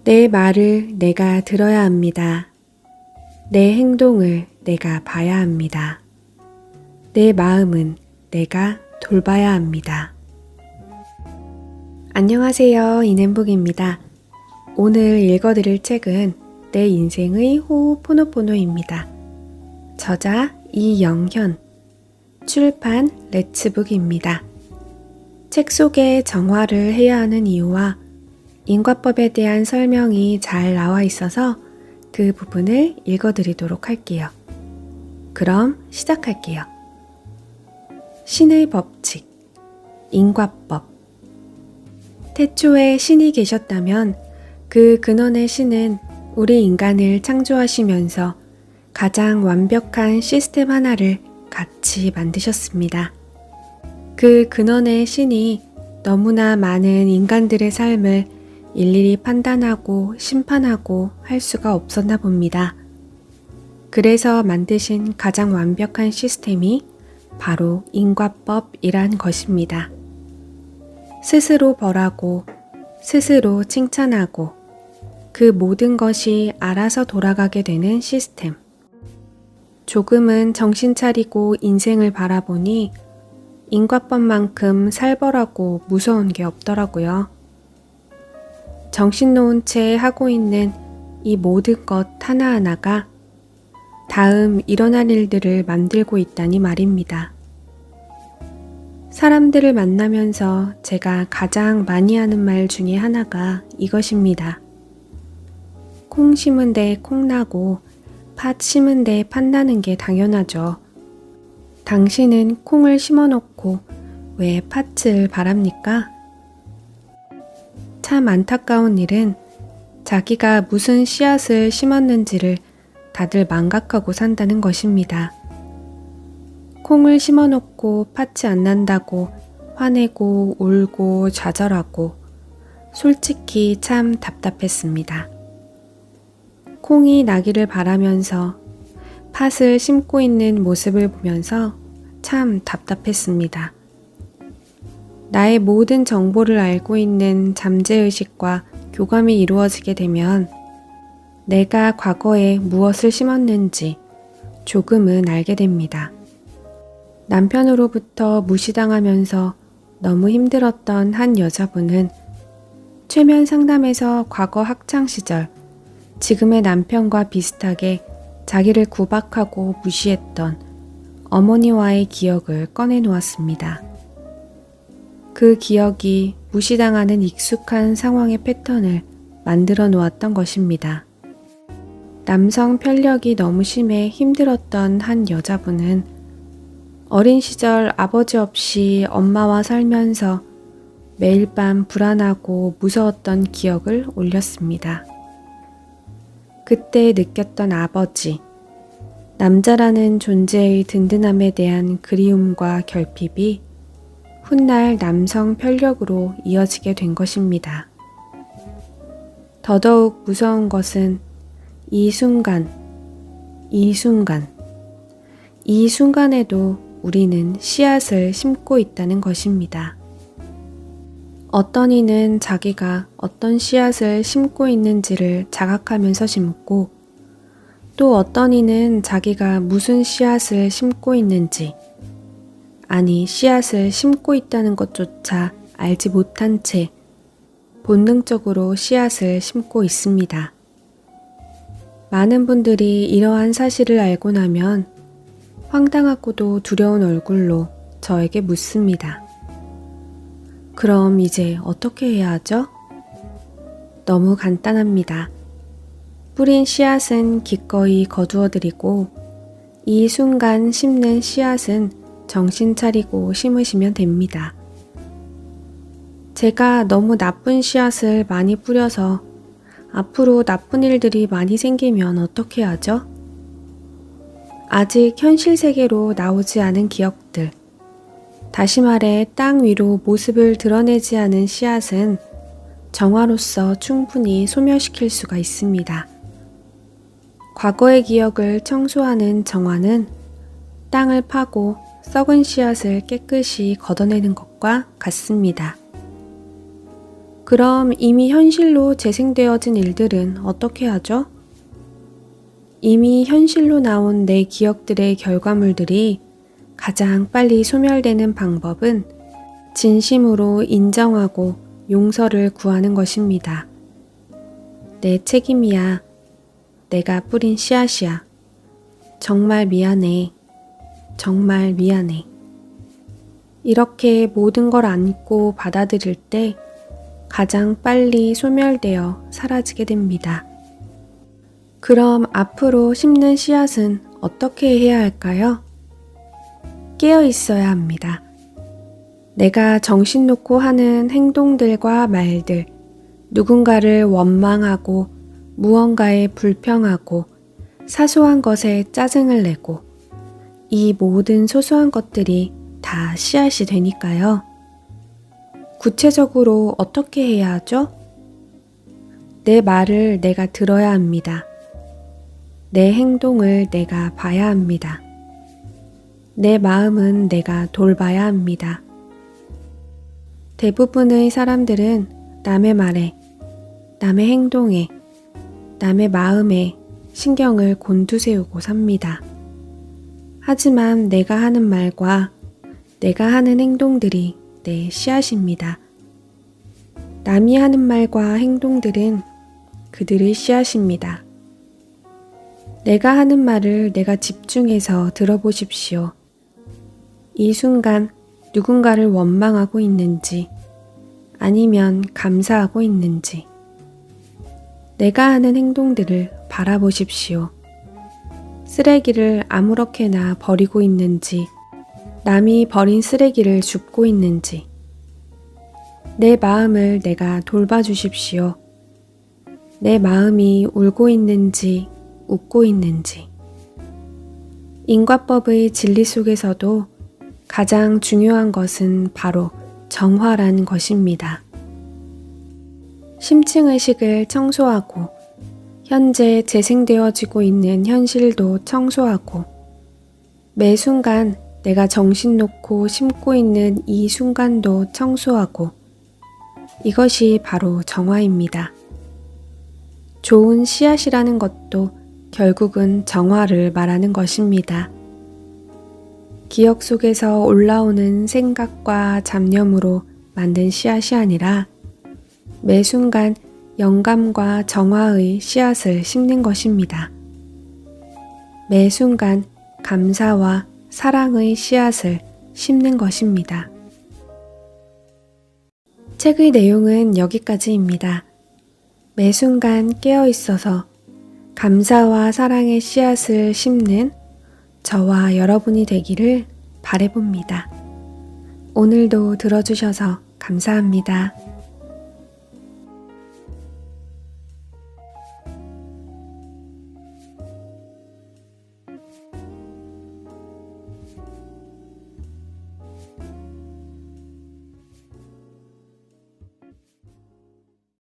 내 말을 내가 들어야 합니다. 내 행동을 내가 봐야 합니다. 내 마음은 내가 돌봐야 합니다. 안녕하세요. 이nem북입니다. 오늘 읽어드릴 책은 내 인생의 호호포노포노입니다. 저자 이영현, 출판 레츠북입니다. 책 속에 정화를 해야 하는 이유와 인과법에 대한 설명이 잘 나와 있어서 그 부분을 읽어드리도록 할게요. 그럼 시작할게요. 신의 법칙, 인과법. 태초에 신이 계셨다면 그 근원의 신은 우리 인간을 창조하시면서 가장 완벽한 시스템 하나를 같이 만드셨습니다. 그 근원의 신이 너무나 많은 인간들의 삶을 일일이 판단하고 심판하고 할 수가 없었나 봅니다. 그래서 만드신 가장 완벽한 시스템이 바로 인과법이란 것입니다. 스스로 벌하고 스스로 칭찬하고 그 모든 것이 알아서 돌아가게 되는 시스템. 조금은 정신 차리고 인생을 바라보니 인과법만큼 살벌하고 무서운 게 없더라고요. 정신 놓은 채 하고 있는 이 모든 것 하나하나가 다음 일어날 일들을 만들고 있다니 말입니다. 사람들을 만나면서 제가 가장 많이 하는 말 중에 하나가 이것입니다. 콩 심은 데 콩 나고 팥 심은 데 팥 나는 게 당연하죠. 당신은 콩을 심어놓고 왜 팥을 바랍니까? 참 안타까운 일은 자기가 무슨 씨앗을 심었는지를 다들 망각하고 산다는 것입니다. 콩을 심어놓고 팥이 안 난다고 화내고 울고 좌절하고 솔직히 참 답답했습니다. 콩이 나기를 바라면서 팥을 심고 있는 모습을 보면서 참 답답했습니다. 나의 모든 정보를 알고 있는 잠재의식과 교감이 이루어지게 되면 내가 과거에 무엇을 심었는지 조금은 알게 됩니다. 남편으로부터 무시당하면서 너무 힘들었던 한 여자분은 최면 상담에서 과거 학창시절 지금의 남편과 비슷하게 자기를 구박하고 무시했던 어머니와의 기억을 꺼내놓았습니다. 그 기억이 무시당하는 익숙한 상황의 패턴을 만들어 놓았던 것입니다. 남성 편력이 너무 심해 힘들었던 한 여자분은 어린 시절 아버지 없이 엄마와 살면서 매일 밤 불안하고 무서웠던 기억을 올렸습니다. 그때 느꼈던 아버지, 남자라는 존재의 든든함에 대한 그리움과 결핍이 훗날 남성 편력으로 이어지게 된 것입니다. 더더욱 무서운 것은 이 순간에도 우리는 씨앗을 심고 있다는 것입니다. 어떤 이는 자기가 어떤 씨앗을 심고 있는지를 자각하면서 심고 또 어떤 이는 자기가 무슨 씨앗을 심고 있는지 아니 씨앗을 심고 있다는 것조차 알지 못한 채 본능적으로 씨앗을 심고 있습니다. 많은 분들이 이러한 사실을 알고 나면 황당하고도 두려운 얼굴로 저에게 묻습니다. 그럼 이제 어떻게 해야 하죠? 너무 간단합니다. 뿌린 씨앗은 기꺼이 거두어드리고 이 순간 심는 씨앗은 정신 차리고 심으시면 됩니다. 제가 너무 나쁜 씨앗을 많이 뿌려서 앞으로 나쁜 일들이 많이 생기면 어떻게 하죠? 아직 현실 세계로 나오지 않은 기억들, 다시 말해 땅 위로 모습을 드러내지 않은 씨앗은 정화로서 충분히 소멸시킬 수가 있습니다. 과거의 기억을 청소하는 정화는 땅을 파고 썩은 씨앗을 깨끗이 걷어내는 것과 같습니다. 그럼 이미 현실로 재생되어진 일들은 어떻게 하죠? 이미 현실로 나온 내 기억들의 결과물들이 가장 빨리 소멸되는 방법은 진심으로 인정하고 용서를 구하는 것입니다. 내 책임이야. 내가 뿌린 씨앗이야. 정말 미안해. 정말 미안해. 이렇게 모든 걸 안고 받아들일 때 가장 빨리 소멸되어 사라지게 됩니다. 그럼 앞으로 심는 씨앗은 어떻게 해야 할까요? 깨어 있어야 합니다. 내가 정신 놓고 하는 행동들과 말들, 누군가를 원망하고 무언가에 불평하고 사소한 것에 짜증을 내고 이 모든 소소한 것들이 다 씨앗이 되니까요. 구체적으로 어떻게 해야 하죠? 내 말을 내가 들어야 합니다. 내 행동을 내가 봐야 합니다. 내 마음은 내가 돌봐야 합니다. 대부분의 사람들은 남의 말에, 남의 행동에, 남의 마음에 신경을 곤두세우고 삽니다. 하지만 내가 하는 말과 내가 하는 행동들이 내 씨앗입니다. 남이 하는 말과 행동들은 그들의 씨앗입니다. 내가 하는 말을 내가 집중해서 들어보십시오. 이 순간 누군가를 원망하고 있는지 아니면 감사하고 있는지 내가 하는 행동들을 바라보십시오. 쓰레기를 아무렇게나 버리고 있는지 남이 버린 쓰레기를 줍고 있는지 내 마음을 내가 돌봐주십시오. 내 마음이 울고 있는지 웃고 있는지 인과법의 진리 속에서도 가장 중요한 것은 바로 정화라는 것입니다. 심층의식을 청소하고 현재 재생되어지고 있는 현실도 청소하고 매 순간 내가 정신 놓고 심고 있는 이 순간도 청소하고 이것이 바로 정화입니다. 좋은 씨앗이라는 것도 결국은 정화를 말하는 것입니다. 기억 속에서 올라오는 생각과 잡념으로 만든 씨앗이 아니라 매 순간 영감과 정화의 씨앗을 심는 것입니다. 매 순간 감사와 사랑의 씨앗을 심는 것입니다. 책의 내용은 여기까지입니다. 매 순간 깨어 있어서 감사와 사랑의 씨앗을 심는 저와 여러분이 되기를 바라봅니다. 오늘도 들어주셔서 감사합니다.